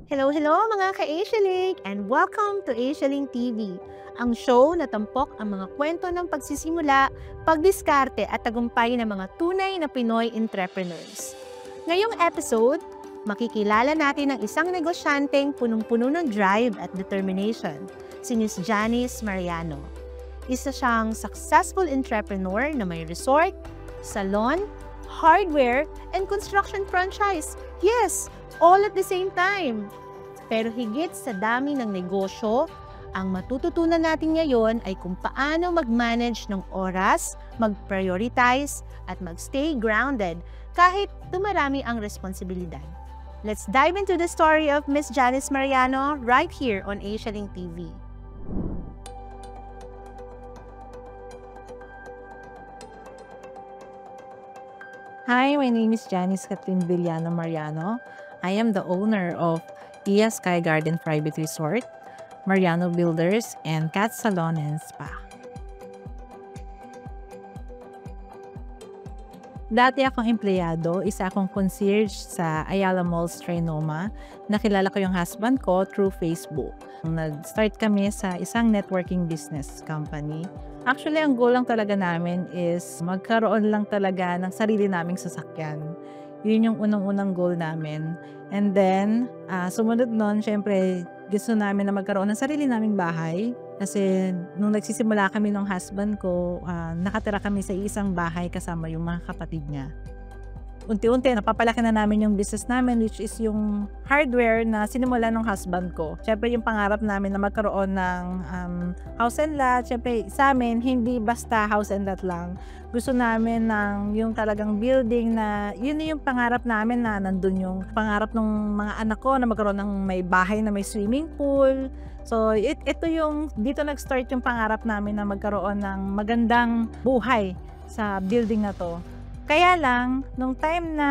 Hello, hello mga ka-Asialink and welcome to Asialink TV, ang show na tampok ang mga kwento ng pagsisimula, pagdiskarte at tagumpay ng mga tunay na Pinoy entrepreneurs. Ngayong episode, makikilala natin ang isang negosyanteng punong-puno ng drive at determination, si Miss Janice Mariano. Isa siyang successful entrepreneur na may resort, salon, hardware, and construction franchise. Yes, all at the same time. Pero higit sa dami ng negosyo, ang matututunan natin ngayon ay kung paano mag-manage ng oras, mag-prioritize, at mag-stay grounded kahit dumarami ang responsibilidad. Let's dive into the story of Miss Janice Mariano right here on Asialink TV. Hi, my name is Janice Kathleen Villano Mariano. I am the owner of Ia Sky Garden Private Resort, Mariano Builders, and Cat Salon and Spa. Dati akong empleyado, isa akong concierge sa Ayala Malls, Trinoma. Nakilala ko yung husband ko through Facebook. Nag-start kami sa isang networking business company. Actually, ang goal lang talaga namin is magkaroon lang talaga ng sarili naming sasakyan. Yun yung unang-unang goal namin. And then, sumunod nun, syempre, gusto namin na magkaroon ng sarili naming bahay. Kasi nung nagsisimula kami ng husband ko, nakatira kami sa isang bahay kasama yung mga kapatid niya. Unti-unti, napapalaki na namin yung business namin, which is yung hardware na sinimula ng husband ko. Siyempre, yung pangarap namin na magkaroon ng house and lot. Siyempre, sa amin, hindi basta house and lot lang. Gusto namin ng yung talagang building na, yun yung pangarap namin na nandun yung pangarap ng mga anak ko na magkaroon ng may bahay na may swimming pool. So, ito yung, dito nag-start yung pangarap namin na magkaroon ng magandang buhay sa building na to. Kaya lang, nung time na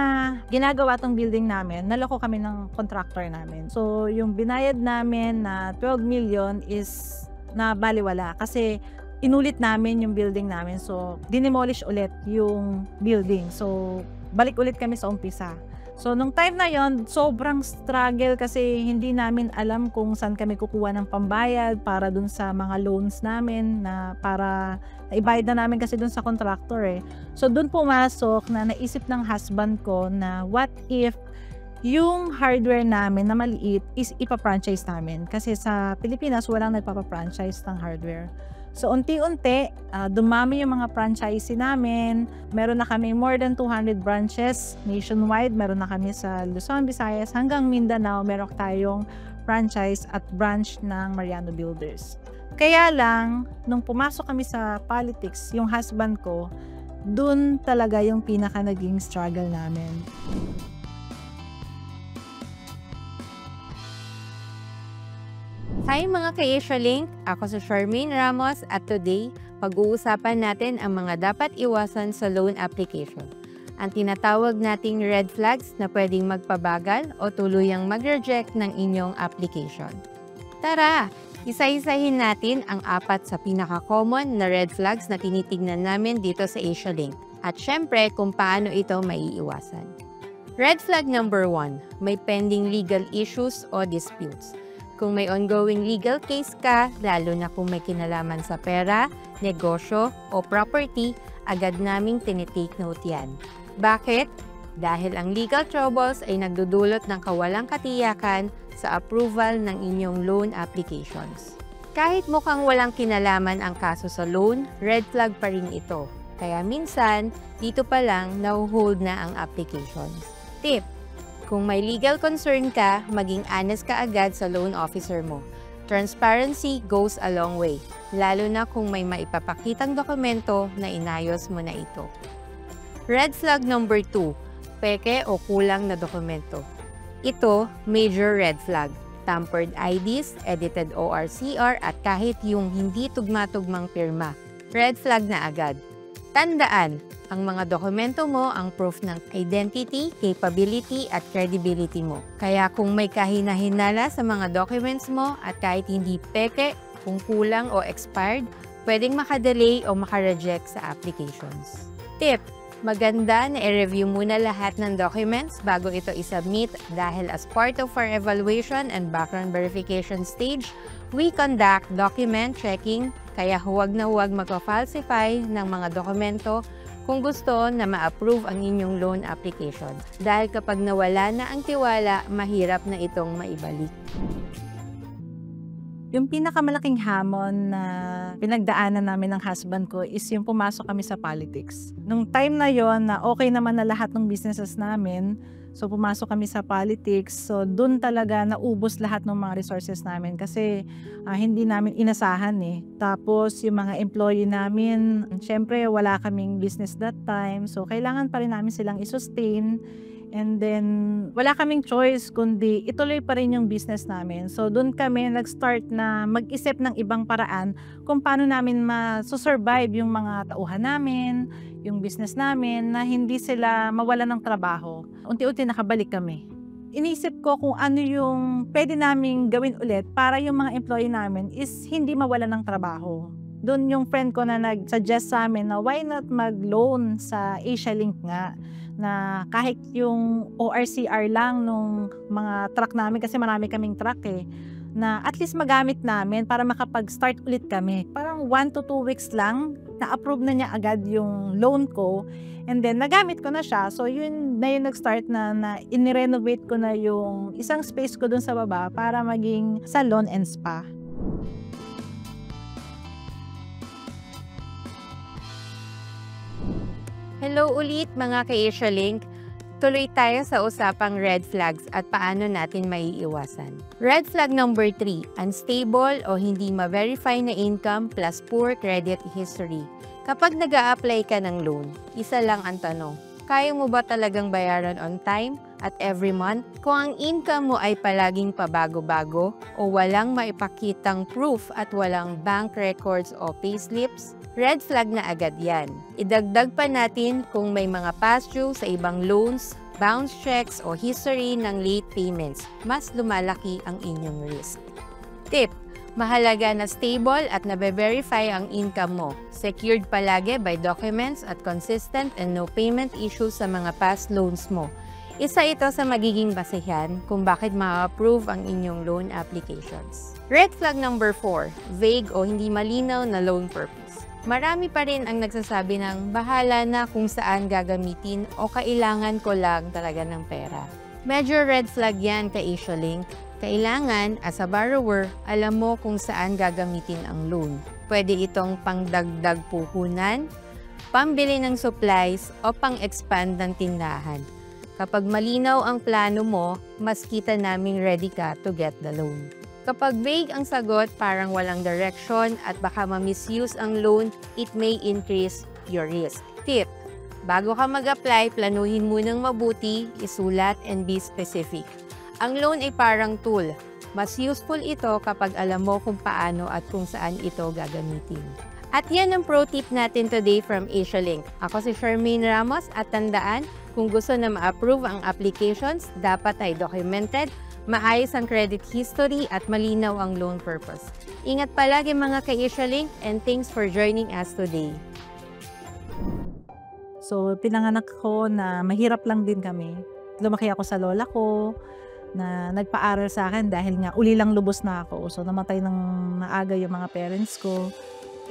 ginagawa tong building namin, naloko kami ng contractor namin. So, yung binayad namin na 12 million is na baliwala kasi inulit namin yung building namin. So, dinemolish ulit yung building. So, balik ulit kami sa umpisa. So, nung time na yon, sobrang struggle kasi hindi namin alam kung saan kami kukuha ng pambayad para dun sa mga loans namin na para ibayad na namin kasi dun sa contractor eh. So, dun pumasok na naisip ng husband ko na what if yung hardware namin na maliit is ipa-franchise namin. Kasi sa Pilipinas, walang nagpapa-franchise ng hardware. So, unti-unti, dumami yung mga franchisee namin. Meron na kami more than 200 branches nationwide. Meron na kami sa Luzon, Visayas, hanggang Mindanao. Meron tayong franchise at branch ng Mariano Builders. Kaya lang, nung pumasok kami sa politics, yung husband ko, dun talaga yung pinaka naging struggle namin. Hi mga ka-Asialink! Ako si Charmaine Ramos at today, pag-uusapan natin ang mga dapat iwasan sa loan application. Ang tinatawag nating red flags na pwedeng magpabagal o tuluyang mag-reject ng inyong application. Tara! Isa-isahin natin ang 4 sa pinaka-common na red flags na tinitignan namin dito sa Asialink. At syempre, kung paano ito maiiwasan. Red flag number 1, may pending legal issues o disputes. Kung may ongoing legal case ka, lalo na kung may kinalaman sa pera, negosyo, o property, agad naming tinitake note yan. Bakit? Dahil ang legal troubles ay nagdudulot ng kawalang katiyakan sa approval ng inyong loan applications. Kahit mukhang walang kinalaman ang kaso sa loan, red flag pa rin ito. Kaya minsan, dito pa lang nahuhold na ang applications. Tip: kung may legal concern ka, maging honest ka agad sa loan officer mo. Transparency goes a long way, lalo na kung may maipapakitang dokumento na inayos mo na ito. Red flag number 2, peke o kulang na dokumento. Ito, major red flag. Tampered IDs, edited ORCR at kahit yung hindi tugma-tugmang pirma. Red flag na agad. Tandaan, ang mga dokumento mo ang proof ng identity, capability at credibility mo. Kaya kung may kahina-hinala sa mga documents mo at kahit hindi peke, kung kulang o expired, pwedeng makadelay o makareject sa applications. Tip: Maganda na i-review muna lahat ng documents bago ito isubmit dahil as part of our evaluation and background verification stage, we conduct document checking kaya huwag na huwag magpa-falsify ng mga dokumento kung gusto na ma-approve ang inyong loan application. Dahil kapag nawala na ang tiwala, mahirap na itong maibalik. Yung pinakamalaking hamon na pinagdaanan namin ng husband ko is yung pumasok kami sa politics. Nung time na yon na okay naman na lahat ng businesses namin, so pumasok kami sa politics, so dun talaga naubos lahat ng mga resources namin kasi hindi namin inasahan eh. Tapos yung mga employee namin, syempre wala kaming business that time, so kailangan pa rin namin silang i-sustain. And then, wala kaming choice kundi ituloy pa rin yung business namin. So, doon kami nag-start na mag-isip ng ibang paraan kung paano namin ma-survive yung mga tauhan namin, yung business namin, na hindi sila mawalan ng trabaho. Unti-unti nakabalik kami. Inisip ko kung ano yung pwede naming gawin ulit para yung mga employee namin is hindi mawalan ng trabaho. Doon yung friend ko na nag-suggest sa amin na why not mag-loan sa Asialink nga, na kahit yung ORCR lang nung mga truck namin, kasi marami kaming truck eh, na at least magamit namin para makapag-start ulit kami. Parang 1 to 2 weeks lang, na-approve na niya agad yung loan ko, and then nagamit ko na siya. So yun na yung nag-start na in-renovate ko na yung isang space ko dun sa baba para maging salon and spa. Hello ulit mga ka-Asialink! Tuloy tayo sa usapang red flags at paano natin maiiwasan. Red flag number 3, unstable o hindi ma-verify na income plus poor credit history. Kapag nag-a-apply ka ng loan, isa lang ang tanong, kaya mo ba talagang bayaran on time at every month? Kung ang income mo ay palaging pabago-bago o walang maipakitang proof at walang bank records o payslips, red flag na agad yan. Idagdag pa natin kung may mga past due sa ibang loans, bounce checks o history ng late payments, mas lumalaki ang inyong risk. Tip: mahalaga na stable at nabe-verify ang income mo. Secured palagi by documents at consistent and no payment issues sa mga past loans mo. Isa ito sa magiging basehan kung bakit ma-approve ang inyong loan applications. Red flag number 4, vague o hindi malinaw na loan purpose. Marami pa rin ang nagsasabi ng bahala na kung saan gagamitin o kailangan ko lang talaga ng pera. Medyo red flag yan ka-Asialink. Kailangan, as a borrower, alam mo kung saan gagamitin ang loan. Pwede itong pangdagdag puhunan, pambili ng supplies, o pang-expand ng tindahan. Kapag malinaw ang plano mo, mas kita naming ready ka to get the loan. Kapag vague ang sagot, parang walang direction at baka ma-misuse ang loan, it may increase your risk. Tip: bago ka mag-apply, planuhin munang mabuti, isulat, and be specific. Ang loan ay parang tool. Mas useful ito kapag alam mo kung paano at kung saan ito gagamitin. At yan ang pro tip natin today from Asialink. Ako si Charmaine Ramos at tandaan, kung gusto na ma-approve ang applications, dapat ay documented, maayos ang credit history at malinaw ang loan purpose. Ingat palagi mga ka-Asialink and thanks for joining us today. So, pinanganak ko na mahirap lang din kami. Lumaki ako sa lola ko na nagpaaral sa akin dahil nga uli lang lubos na ako. So, namatay ng maaga yung mga parents ko.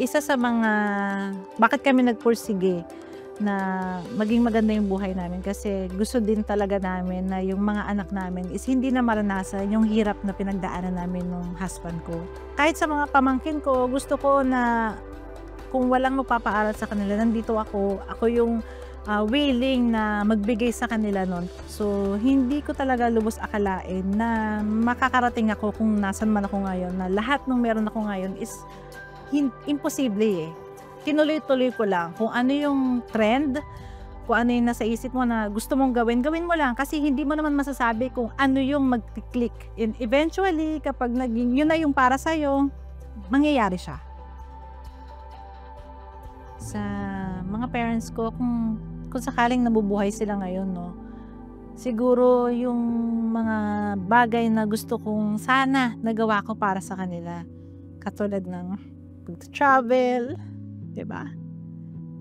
Isa sa mga, bakit kami nagpursige na maging maganda yung buhay namin kasi gusto din talaga namin na yung mga anak namin is hindi na maranasan yung hirap na pinagdaanan namin ng husband ko. Kahit sa mga pamangkin ko, gusto ko na kung walang magpapaaral sa kanila, nandito ako yung willing na magbigay sa kanila nun. So, hindi ko talaga lubos akalain na makakarating ako kung nasan man ako ngayon, na lahat ng meron ako ngayon is imposible eh. Tinuloy-tuloy ko lang. Kung ano yung trend, kung ano yung nasa isip mo na gusto mong gawin, gawin mo lang. Kasi hindi mo naman masasabi kung ano yung mag-click. And eventually, kapag naging yun na yung para sa'yo, mangyayari siya. Sa mga parents ko, kung sakaling nabubuhay sila ngayon, no, siguro yung mga bagay na gusto kong sana nagawa ko para sa kanila. Katulad ng pag-travel, diba?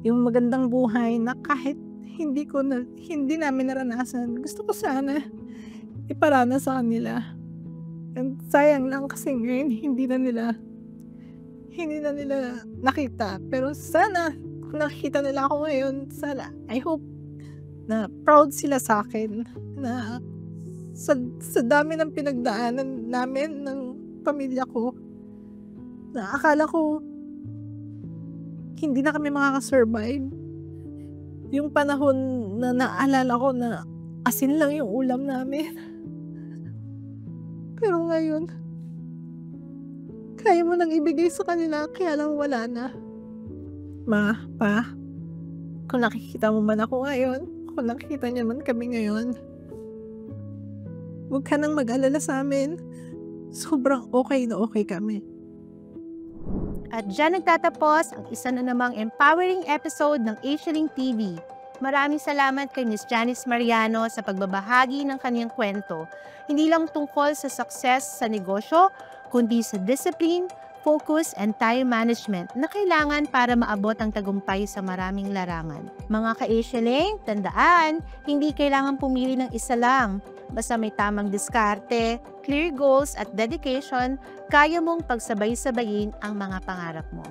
Yung magandang buhay na kahit hindi namin naranasan. Gusto ko sana iparana sa kanila. And sayang lang kasi ngayon hindi na nila nakita. Pero sana kung nakikita nila ako ngayon, sana I hope na proud sila sa akin na sa dami ng pinagdaanan namin ng pamilya ko, na akala ko hindi na kami makakasurvive. Yung panahon na naalala ko na asin lang yung ulam namin. Pero ngayon, kaya mo nang ibigay sa kanila, kaya lang wala na. Ma, pa, kung nakikita mo man ako ngayon, kung nakikita niya man kami ngayon, huwag ka nang mag-alala sa amin. Sobrang okay na okay kami. At dyan nagtatapos ang isa na namang empowering episode ng Asialink TV. Maraming salamat kay Ms. Janice Mariano sa pagbabahagi ng kanyang kwento. Hindi lang tungkol sa success sa negosyo, kundi sa discipline, focus, and time management na kailangan para maabot ang tagumpay sa maraming larangan. Mga ka-Asialink, tandaan, hindi kailangan pumili ng isa lang. Basta may tamang diskarte, clear goals at dedication, kaya mong pagsabay-sabayin ang mga pangarap mo.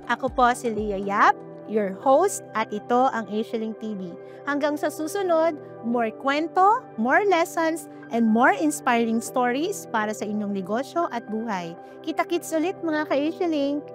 Ako po si Leah Yap, your host, at ito ang Asialink TV. Hanggang sa susunod, more kwento, more lessons, and more inspiring stories para sa inyong negosyo at buhay. Kita-kits ulit mga ka-Asialink!